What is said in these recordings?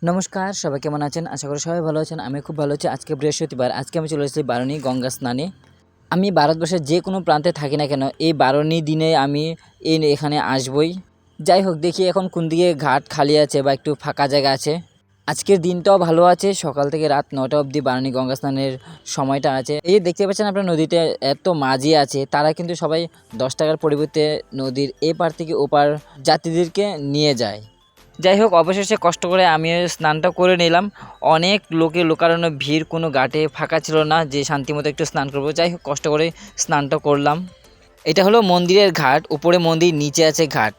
নমস্কার, সবাই কেমন আছেন? আশা করি সবাই ভালো আছেন। আমি খুব ভালো আছি। আজকে বৃহস্পতিবার। আজকে আমি চলে এসেছি বারুণী গঙ্গা স্নানে। আমি ভারতবর্ষের যে কোনো প্রান্তে থাকি না কেন, এই বারুণী দিনে আমি এখানে আসবই। যাই হোক, দেখি এখন কোন দিকে ঘাট খালি আছে বা একটু ফাঁকা জায়গা আছে। আজকের দিনটাও ভালো আছে। সকাল থেকে রাত ৯টা অবধি বারুণী গঙ্গা স্নানের সময়টা আছে। এই যে দেখতে পাচ্ছেন আপনার, নদীতে এত মাঝি আছে। তারা কিন্তু সবাই ১০ টাকার পরিবর্তে নদীর এপার থেকে ওপার যাত্রীদেরকে নিয়ে যায়। যাই হোক, অবশেষে কষ্ট করে আমি স্নানটা করে নিলাম। অনেক লোকারণ্য ভিড়, কোনো ঘাটে ফাঁকা ছিল না যে শান্তিমতো একটু স্নান করবো। যাই হোক, কষ্ট করে স্নানটা করলাম। এটা হলো মন্দিরের ঘাট, উপরে মন্দির, নিচে আছে ঘাট।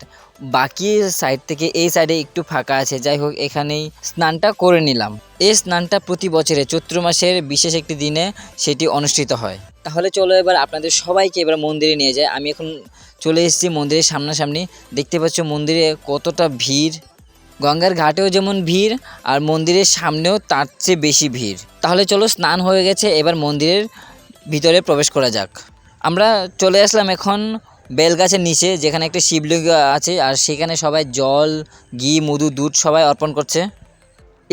বাকি সাইড থেকে এই সাইডে একটু ফাঁকা আছে। যাই হোক, এখানেই স্নানটা করে নিলাম। এই স্নানটা প্রতি বছরে চৈত্র মাসের বিশেষ একটি দিনে সেটি অনুষ্ঠিত হয়। তাহলে চলো এবার আপনাদের সবাইকে এবার মন্দিরে নিয়ে যায়। আমি এখন চলে এসেছি মন্দিরের সামনাসামনি। দেখতে পাচ্ছ মন্দিরে কতটা ভিড়। গঙ্গার ঘাটেও যেমন ভিড়, আর মন্দিরের সামনেও তার চেয়ে বেশি ভিড়। তাহলে চলো, স্নান হয়ে গেছে, এবার মন্দিরের ভিতরে প্রবেশ করা যাক। আমরা চলে আসলাম এখন বেলগাছের নিচে, যেখানে একটা শিবলিঙ্গ আছে, আর সেখানে সবাই জল, ঘি, মধু, দুধ সবাই অর্পণ করছে।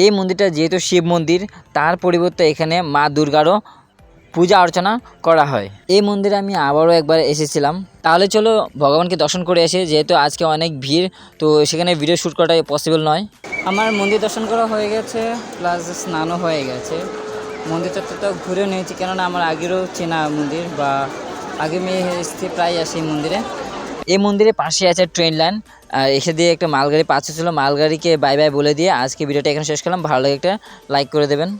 এই মন্দিরটা যেহেতু শিব মন্দির, তার পরিবর্তে এখানে মা দুর্গারও পূজা অর্চনা করা হয়। এই মন্দিরে আমি আবারও একবার এসেছিলাম। তাহলে চলো ভগবানকে দর্শন করে এসে, যেহেতু আজকে অনেক ভিড়, তো সেখানে ভিডিও শ্যুট করাটা পসিবল নয়। আমার মন্দির দর্শন করা হয়ে গেছে, প্লাস স্নানও হয়ে গেছে। মন্দির চত্বরটা ঘুরেও নিয়েছি, কেননা আমার আগেরও চেনা মন্দির, বা আগে আমি এসেছি, প্রায় আসি মন্দিরে। এই মন্দিরের পাশে আছে ট্রেন লাইন। এসে দিয়ে একটা মালগাড়ি পাচ্ছে ছিল, মালগাড়িকে বাই বাই বলে দিয়ে আজকে ভিডিওটা এখানে শেষ করলাম। ভালো লাগে একটা লাইক করে দেবেন।